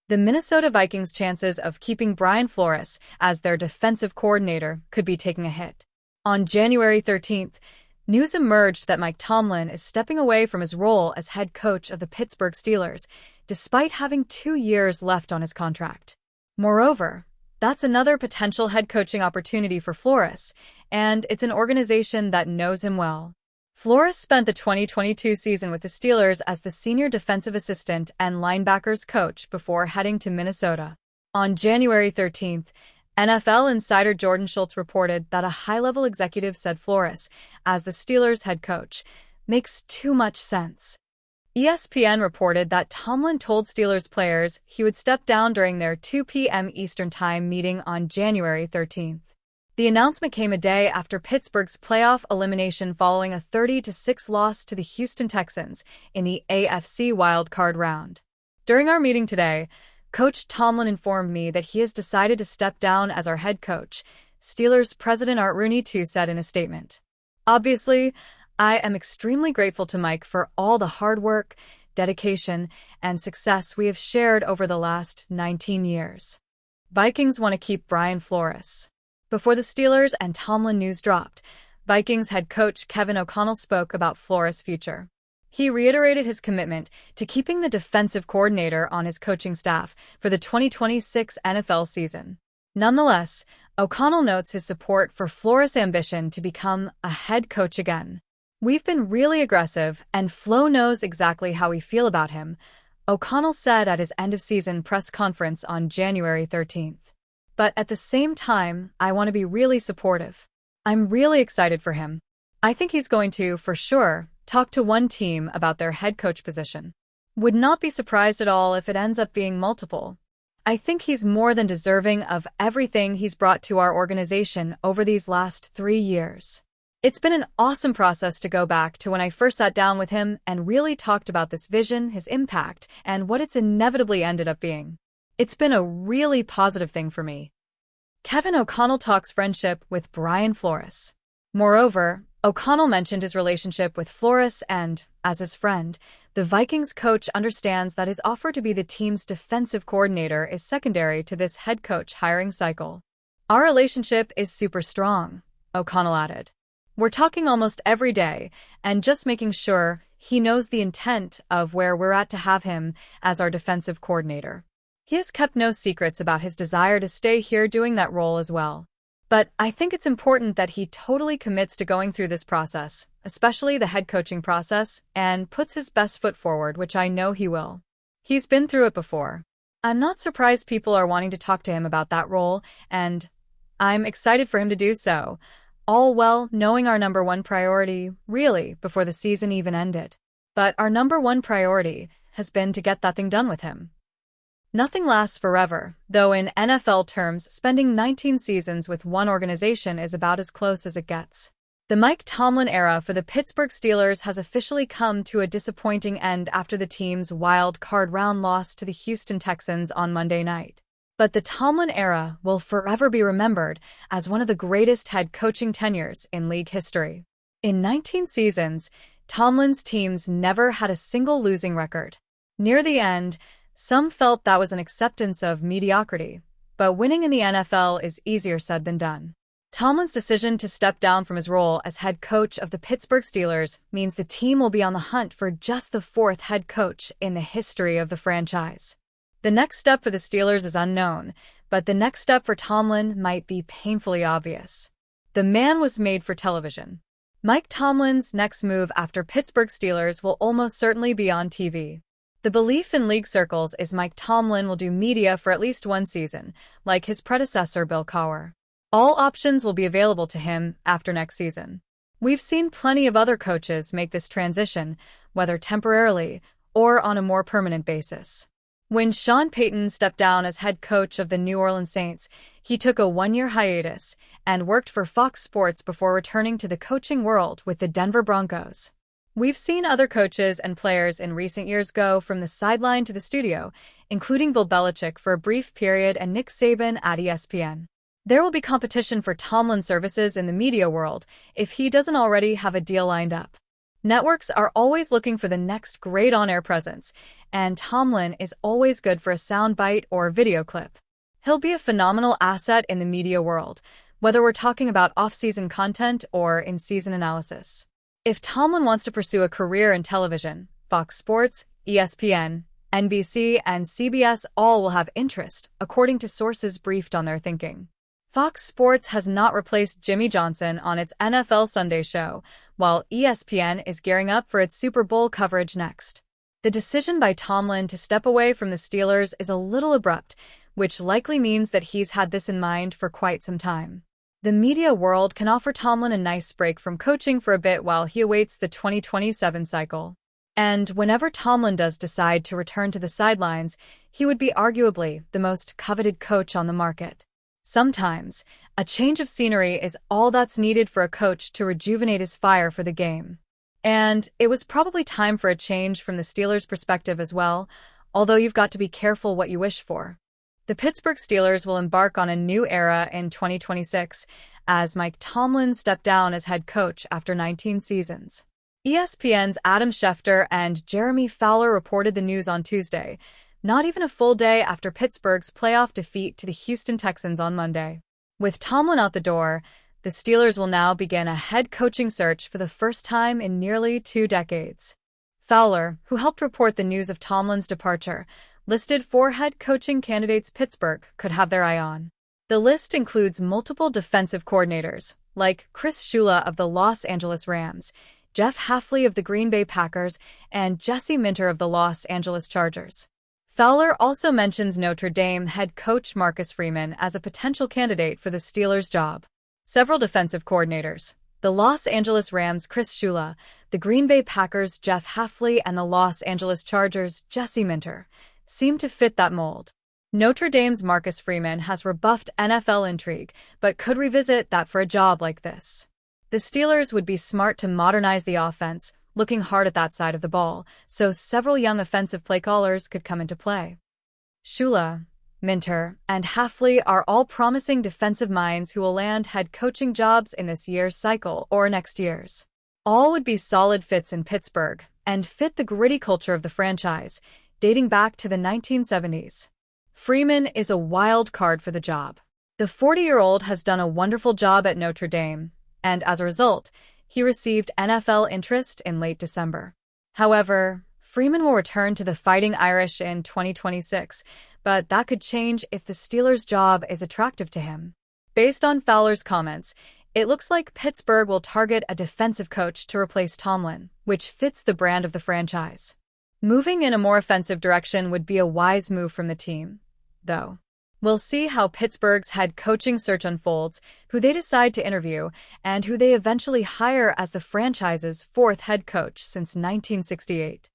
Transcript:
The Minnesota Vikings' chances of keeping Brian Flores as their defensive coordinator could be taking a hit. On January 13th, news emerged that Mike Tomlin is stepping away from his role as head coach of the Pittsburgh Steelers, despite having 2 years left on his contract. Moreover, that's another potential head coaching opportunity for Flores, and it's an organization that knows him well. Flores spent the 2022 season with the Steelers as the senior defensive assistant and linebackers coach before heading to Minnesota. On January 13th, NFL insider Jordan Schultz reported that a high-level executive said Flores, as the Steelers' head coach, makes too much sense. ESPN reported that Tomlin told Steelers players he would step down during their 2 p.m. Eastern Time meeting on January 13th. The announcement came a day after Pittsburgh's playoff elimination following a 30-6 loss to the Houston Texans in the AFC wildcard round. During our meeting today, Coach Tomlin informed me that he has decided to step down as our head coach, Steelers president Art Rooney too said in a statement. Obviously, I am extremely grateful to Mike for all the hard work, dedication, and success we have shared over the last 19 years. Vikings want to keep Brian Flores. Before the Steelers and Tomlin news dropped, Vikings head coach Kevin O'Connell spoke about Flores' future. He reiterated his commitment to keeping the defensive coordinator on his coaching staff for the 2026 NFL season. Nonetheless, O'Connell notes his support for Flores' ambition to become a head coach again. "We've been really aggressive, and Flo knows exactly how we feel about him," O'Connell said at his end-of-season press conference on January 13th. "But at the same time, I want to be really supportive. I'm really excited for him. I think he's going to, for sure, talk to one team about their head coach position. Would not be surprised at all if it ends up being multiple. I think he's more than deserving of everything he's brought to our organization over these last 3 years. It's been an awesome process to go back to when I first sat down with him and really talked about this vision, his impact, and what it's inevitably ended up being. It's been a really positive thing for me." Kevin O'Connell talks friendship with Brian Flores. Moreover, O'Connell mentioned his relationship with Flores and, as his friend, the Vikings coach understands that his offer to be the team's defensive coordinator is secondary to this head coach hiring cycle. "Our relationship is super strong," O'Connell added. "We're talking almost every day and just making sure he knows the intent of where we're at to have him as our defensive coordinator. He has kept no secrets about his desire to stay here doing that role as well. But I think it's important that he totally commits to going through this process, especially the head coaching process, and puts his best foot forward, which I know he will. He's been through it before. I'm not surprised people are wanting to talk to him about that role, and I'm excited for him to do so, all well knowing our number one priority, really, before the season even ended. But our number one priority has been to get that thing done with him." Nothing lasts forever, though in NFL terms, spending 19 seasons with one organization is about as close as it gets. The Mike Tomlin era for the Pittsburgh Steelers has officially come to a disappointing end after the team's wild card round loss to the Houston Texans on Monday night. But the Tomlin era will forever be remembered as one of the greatest head coaching tenures in league history. In 19 seasons, Tomlin's teams never had a single losing record. Near the end, some felt that was an acceptance of mediocrity, but winning in the NFL is easier said than done. Tomlin's decision to step down from his role as head coach of the Pittsburgh Steelers means the team will be on the hunt for just the 4th head coach in the history of the franchise. The next step for the Steelers is unknown, but the next step for Tomlin might be painfully obvious. The man was made for television. Mike Tomlin's next move after Pittsburgh Steelers will almost certainly be on TV. The belief in league circles is Mike Tomlin will do media for at least one season, like his predecessor Bill Cowher. All options will be available to him after next season. We've seen plenty of other coaches make this transition, whether temporarily or on a more permanent basis. When Sean Payton stepped down as head coach of the New Orleans Saints, he took a 1-year hiatus and worked for Fox Sports before returning to the coaching world with the Denver Broncos. We've seen other coaches and players in recent years go from the sideline to the studio, including Bill Belichick for a brief period and Nick Saban at ESPN. There will be competition for Tomlin's services in the media world if he doesn't already have a deal lined up. Networks are always looking for the next great on-air presence, and Tomlin is always good for a soundbite or video clip. He'll be a phenomenal asset in the media world, whether we're talking about off-season content or in-season analysis. If Tomlin wants to pursue a career in television, Fox Sports, ESPN, NBC, and CBS all will have interest, according to sources briefed on their thinking. Fox Sports has not replaced Jimmy Johnson on its NFL Sunday show, while ESPN is gearing up for its Super Bowl coverage next. The decision by Tomlin to step away from the Steelers is a little abrupt, which likely means that he's had this in mind for quite some time. The media world can offer Tomlin a nice break from coaching for a bit while he awaits the 2027 cycle. And whenever Tomlin does decide to return to the sidelines, he would be arguably the most coveted coach on the market. Sometimes, a change of scenery is all that's needed for a coach to rejuvenate his fire for the game. And it was probably time for a change from the Steelers' perspective as well, although you've got to be careful what you wish for. The Pittsburgh Steelers will embark on a new era in 2026 as Mike Tomlin stepped down as head coach after 19 seasons. ESPN's Adam Schefter and Jeremy Fowler reported the news on Tuesday, not even a full day after Pittsburgh's playoff defeat to the Houston Texans on Monday. With Tomlin out the door, the Steelers will now begin a head coaching search for the first time in nearly 2 decades. Fowler, who helped report the news of Tomlin's departure, listed 4 head coaching candidates Pittsburgh could have their eye on. The list includes multiple defensive coordinators, like Chris Shula of the Los Angeles Rams, Jeff Hafley of the Green Bay Packers, and Jesse Minter of the Los Angeles Chargers. Fowler also mentions Notre Dame head coach Marcus Freeman as a potential candidate for the Steelers' job. Several defensive coordinators, the Los Angeles Rams' Chris Shula, the Green Bay Packers' Jeff Hafley, and the Los Angeles Chargers' Jesse Minter, seem to fit that mold. Notre Dame's Marcus Freeman has rebuffed NFL intrigue, but could revisit that for a job like this. The Steelers would be smart to modernize the offense, looking hard at that side of the ball, so several young offensive play callers could come into play. Shula, Minter, and Hafley are all promising defensive minds who will land head coaching jobs in this year's cycle or next year's. All would be solid fits in Pittsburgh and fit the gritty culture of the franchise, dating back to the 1970s. Freeman is a wild card for the job. The 40-year-old has done a wonderful job at Notre Dame, and as a result, he received NFL interest in late December. However, Freeman will return to the Fighting Irish in 2026, but that could change if the Steelers' job is attractive to him. Based on Fowler's comments, it looks like Pittsburgh will target a defensive coach to replace Tomlin, which fits the brand of the franchise. Moving in a more offensive direction would be a wise move from the team, though. We'll see how Pittsburgh's head coaching search unfolds, who they decide to interview, and who they eventually hire as the franchise's 4th head coach since 1968.